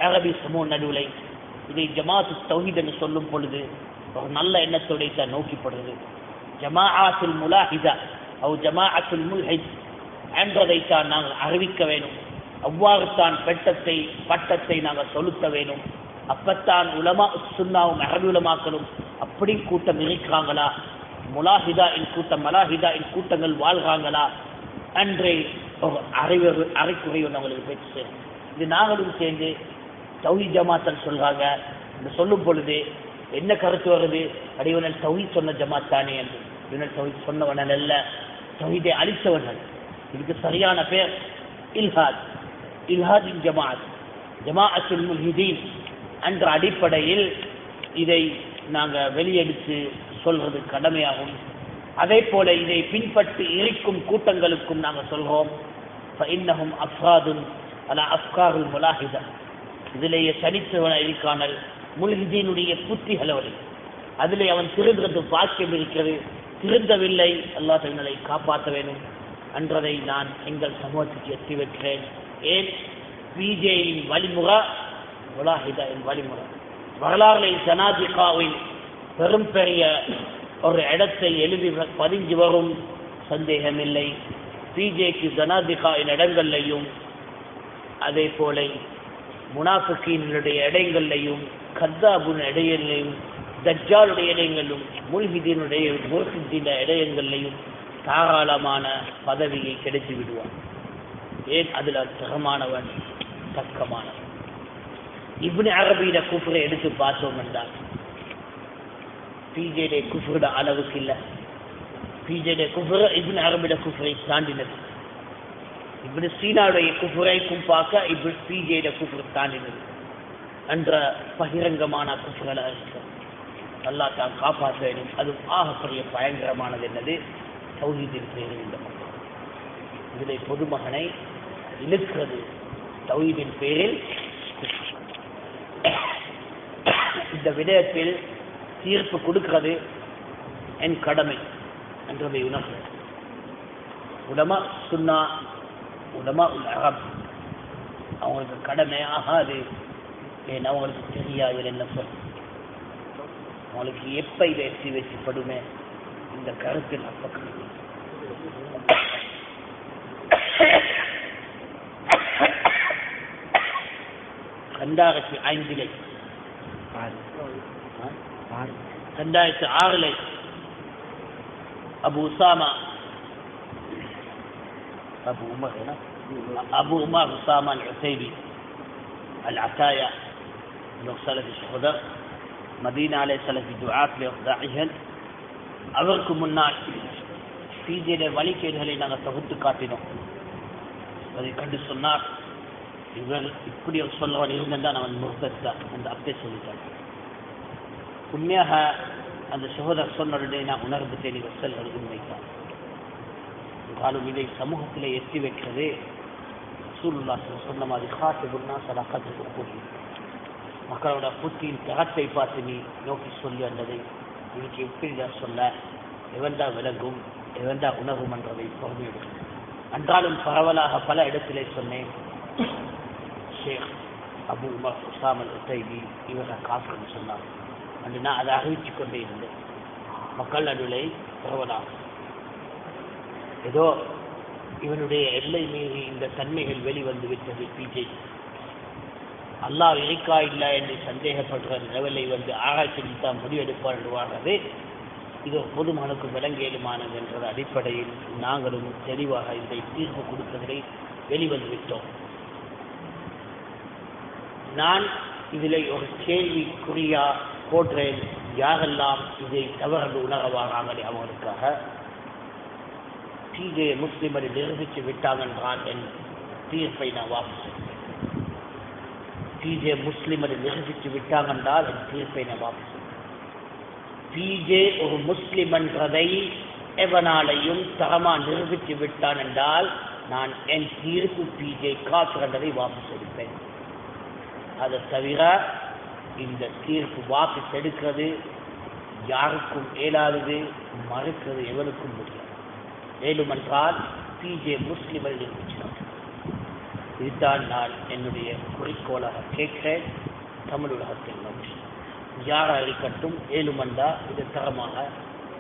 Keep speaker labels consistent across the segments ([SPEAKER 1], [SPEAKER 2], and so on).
[SPEAKER 1] அரபி சமூக நடுவிலை இதை ஜமாத்து தௌஹீத் என்று சொல்லும் பொழுது ஒரு நல்ல எண்ணத்தோட நோக்கிப்படுறது. ஜமாஅத்துல் முலாஹிதா அவ் ஜமாஅத்துல் முல்ஹித் என்றதைத்தான் நாங்கள் அறிவிக்க வேணும். அவ்வாறு தான் பட்டத்தை நாங்கள் செலுத்த வேணும். அப்பத்தான் உலமா சுன்னாவும் அரபி உலமாக்களும் அப்படி கூட்டம் இருக்கிறாங்களா, முலாஹிதா இன் கூட்டம் மலாஹிதா இன் கூட்டங்கள் வாழ்கிறாங்களா அன்றே ஒரு அறைக்குறையும் நம்மளுக்கு பேச்சு சேரும். இது நாங்களும் சேர்ந்து தௌஹீத் ஜமாத்தல் சொல்றாங்க என்று சொல்லும் பொழுது என்ன கருத்து வருது? அடிவனல் தௌஹீத் சொன்ன ஜமாத் தானே என்று. இவனல் தௌஹீத் சொன்னவனல் அல்ல, தௌஹீதை அழித்தவர்கள். இதுக்கு சரியான பேர் இல்ஹாதின் ஜமாத், ஜமாஅத்துல் முல்ஹிதீன் என்ற அடிப்படையில் இதை நாங்கள் வெளியெடுத்து சொல்றது கடமையாகும். அதே போல இதை பின்பற்றி இருக்கும் கூட்டங்களுக்கும் நாங்கள் சொல்றோம், فإنهم أفراد على أفكار الملاحدة. இதிலேயே தனித்தவன இருக்கானல் முல்ஹிதீனுடைய புத்திகளோடு அதிலே அவன் திருந்துறது பாக்கியம் இருக்கிறது. திருந்தவில்லை, அல்லாஹ் தன்னை காப்பாற்ற வேண்டும் என்றதை நான் எங்கள் சமூகத்துக்கு எத்தி வைக்கிறேன். ஏன் பிஜேயின் வழிமுறை முலாஹிதாவின் வழிமுறை வரலாறுகளை ஜனாதிகாவின் பெரும் பெரிய ஒரு இடத்தை எழுதி பதிஞ்சு வரும், சந்தேகமில்லை. பிஜேக்கு ஜனாதிகாவின் இடங்கள்லையும் அதே போல முனாஃபிகீனுடைய இடங்கள்லையும் கத்தாபுன் இடையிலையும் தஜ்ஜாலுடைய இடங்களிலும் முல்ஹிதீனுடைய இடங்கள்லையும் தாராளமான பதவியை கிடைத்து விடுவான். ஏன் அதில் தகமானவன் தக்கமானவன். இப்னு அரபியில குஃப்ரை எடுத்து பார்த்தோம் என்றால் பிஜேடைய குஃப்ரோட அளவுக்கு இல்லை. பிஜேடைய குஃப்ர இப்னு அரபியோட குஃப்ரை தாண்டினது. இப்னு சீனாவுடைய குஃப்ரைக்கும் பார்க்க இப்னு பிஜேடைய குஃப்ரை தாண்டினது என்ற பகிரங்கமான குஃப்ரலா இருக்கிறது. அல்லாஹ் தான் காப்பாற்ற வேண்டும். அது ஆகப்பெரிய பயங்கரமானது என்னது? தௌஹீதின் பேரில் இந்த மக்கள் இதிலே பொதுமகனை இழுக்கிறது. தௌஹீதின் பேரில் இந்த விடயத்தில் தீர்ப்பு கொடுக்கிறது என் கடமை என்றதை உணர்வு. உலமா சுன்னா உலமா உல் அரப் அவங்களுக்கு கடமை ஆகாது. ஏன் அவங்களுக்கு தெரியாது என்ன சொல். அவங்களுக்கு எப்ப இதை எட்டி வச்சுப்படுமே இந்த கருத்தில் அப்பக்கம் 2005 2006 أبو أسامة أبو عمر أسامة العتيبي العتاية من سلف الشهداء مدينة عليه سلف الدعاة لإخضاعهم அவருக்கு முன்னால் பிஜேட வழிகேடுகளை நாங்கள் தொகுத்து காட்டினோம். அதை கண்டு சொன்னார், இவர் இப்படி சொல்லவன் இருந்தால் அவன் முர்தத்தான் அந்த அப்பே சொல்லிட்டான். உண்மையாக அந்த சகோதரர் சொன்னதை நான் உணர்ந்துட்டேன். இவர் செல்வது உண்மைத்தான். காலம் இதை சமூகத்திலே எட்டி வைக்கிறது. ரசூலுல்லாஹ் சொன்ன மாதிரி காட்டுனா சலாக்கத்துக்கு கூடி மக்களோட புத்தியின் தகத்தை பார்த்து நீ நோக்கி சொல்லி வந்ததை இன்னைக்கு எப்படிதான் சொல்ல, எவன்தான் விலகும் எவன்தான் உணரும் என்றதை பொறுமையிடும். அன்றாலும் பரவலாக பல இடத்திலே சொன்னேன். ஷேக் அபு உமர் உசாம் அல்-உதைபி இவரை காசுன்னு சொன்னார். அன்று நான் அதை அறிவிச்சு கொண்டே இருந்தேன். மக்கள் நடுவிலை பரவலாக ஏதோ இவனுடைய எல்லை மீறி இந்த தன்மைகள் வெளிவந்து விட்டது. பிஜே அல்லாஹ் இருக்கா இல்லை என்று சந்தேகப்படுற லெவலை வந்து ஆராய்ச்சி தான் முடிவெடுப்பார் என்று வாழ்றது. இது ஒரு பொதுமகனுக்கு விலங்கேலுமானது என்ற அடிப்படையில் நாங்களும் தெளிவாக இதை தீர்ப்பு கொடுப்பதை வெளிவந்து விட்டோம். நான் இதில் ஒரு கேள்விக்குறியா போற்றேன். யாரெல்லாம் இதை தவறு உணர வராங்களே அவங்களுக்காக பிஜே முஸ்லிமரை நிரூபித்து விட்டாங்க என்றால் என் தீர்ப்பை நான் வாபஸ். பிஜே முஸ்லிமரை நிரூபித்து விட்டாங்க என்றால் என் தீர்ப்பை நான் வாபஸ். பிஜே ஒரு முஸ்லிம் என்றதை எவனாலையும் தரமா நிரூபித்து விட்டான் என்றால் நான் என் தீர்ப்பு பிஜே காசு என்றதை வாபஸ் எடுப்பேன். அதை தவிர இந்த தீர்ப்பு வாபஸ் எடுக்கிறது யாருக்கும் இயலாதது, மறுக்கிறது எவனுக்கும் முடியாது. மேலும் என்றால் பிஜே முஸ்லிமை நிரூபிச்சார். இதுதான் நான் என்னுடைய குறிக்கோளாக கேட்கிறேன். தமிழ் உலகத்தில் நோக்கி யாராக இருக்கட்டும் ஏழுமண்டா இது தரமாக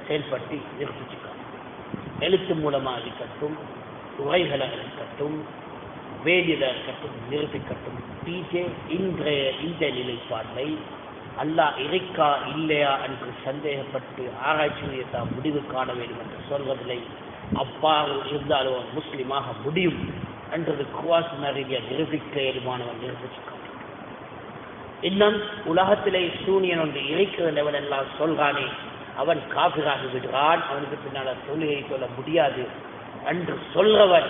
[SPEAKER 1] செயல்பட்டு நிறுத்திச்சுக்காங்க. எழுத்து மூலமாக இருக்கட்டும், உரைகளாக இருக்கட்டும், வேதியதாக இருக்கட்டும், நிரூபிக்கட்டும். பிஜே இன்றைய இந்த நிலைப்பாட்டை அல்லாஹ் இருக்கா இல்லையா என்று சந்தேகப்பட்டு ஆராய்ச்சியை தான் முடிவு காண வேண்டும் என்று சொல்வதில்லை. அவ்வாறு இருந்தாலும் முஸ்லிமாக முடியும் என்றது குர்ஆன் ரீதியாக நிரூபிக்க ஏதுமானவன் நிரூபிச்சுக்காங்க. இன்னும் உலகத்திலே சூனியன் ஒன்று இருக்கிறவன் எல்லாம் சொல்றானே அவன் காபிராகி விடுறான், அவனுக்கு பின்னால் தொழுகை சொல்ல முடியாது என்று சொல்றவன்,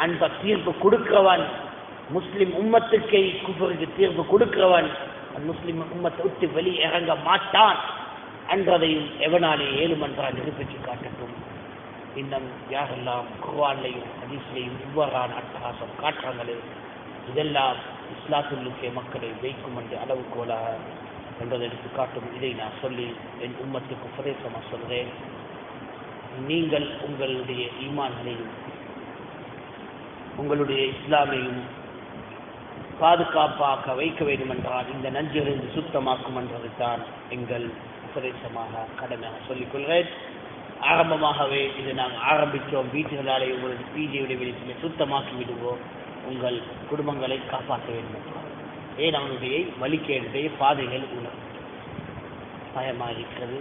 [SPEAKER 1] அந்த தீர்ப்பு கொடுக்கிறவன், முஸ்லிம் உம்மத்துக்கை குஃபருக்கு தீர்ப்பு கொடுக்கிறவன் முஸ்லிம் உம்மத்தை விட்டு வெளியே இறங்க மாட்டான் என்றதையும் எவனாலே ஏழுமன்றால் நிரூபித்து காட்டட்டும். இன்னும் யாரெல்லாம் குர்ஆன்லையும் ஹதீஸ்லையும் இவ்வாறான அட்டகாசம் காட்டுறாங்களே இதெல்லாம் இஸ்லாத்துல்லுக்கே மக்களை வைக்கும் என்று அளவுகோலாக என்பதை எடுத்து காட்டும். இதை நான் சொல்லி என் உம்மத்துக்கு உபதேசமாக சொல்கிறேன். நீங்கள் உங்களுடைய ஈமான்களையும் உங்களுடைய இஸ்லாமையும் பாதுகாப்பாக வைக்க வேண்டும் என்றால் இந்த நஞ்சிலிருந்து சுத்தமாக்கும் என்றதுதான் எங்கள் உபதேசமாக கடமையாக சொல்லிக்கொள்கிறேன். ஆரம்பமாகவே இதை நாங்கள் ஆரம்பித்தோம். வீட்டுகளாலே உங்களுடைய பிஜேயுடைய வெளியே சுத்தமாக்கி விடுவோம், உங்கள் குடும்பங்களை காப்பாற்ற வேண்டும் என்றால் ஏன் அவனுடைய வழிகேடுடைய பாதைகள் உணரும் பயமாக இருக்கிறது.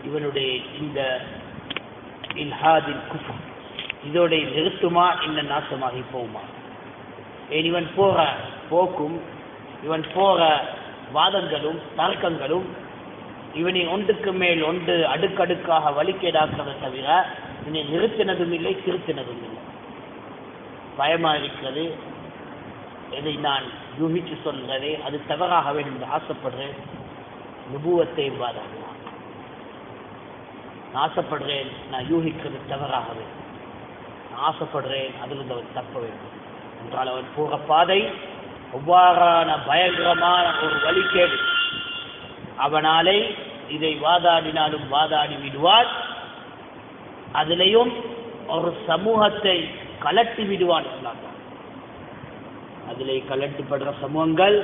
[SPEAKER 1] இவனுடைய இந்த இல்ஹாதின் குஃப்ர் இதோட நிறுத்துமா இந்த நாசமாகி போகுமா? ஏன் இவன் போற போக்கும் இவன் போற வாதங்களும் தர்க்கங்களும் இவனை ஒன்றுக்கு மேல் ஒன்று அடுக்கடுக்காக வழிகேடாக்கிறதை தவிர இவனை நிறுத்தினதும் இல்லை திருத்தினதும் இல்லை. பயமாக இருக்கிறது. எதை நான் யூகிச்சு சொல்கிறதே அது தவறாக வேண்டும் என்று ஆசைப்படுறேன். நுபுவத்தை வாதாடுவான் ஆசைப்படுறேன். நான் யூகிக்கிறது தவறாக வேண்டும், நான் ஆசைப்படுறேன் அதிலிருந்து அவன் தப்ப வேண்டும் என்றால் அவன் போகிற பாதை ஒவ்வாறான பயங்கரமான ஒரு வழிகேடு. அவனாலே இதை வாதாடினாலும் வாதாடி விடுவான், அதிலையும் ஒரு சமூகத்தை கலட்டி விடுவான். அதிலே கலட்டுப்படுற சமூகங்கள்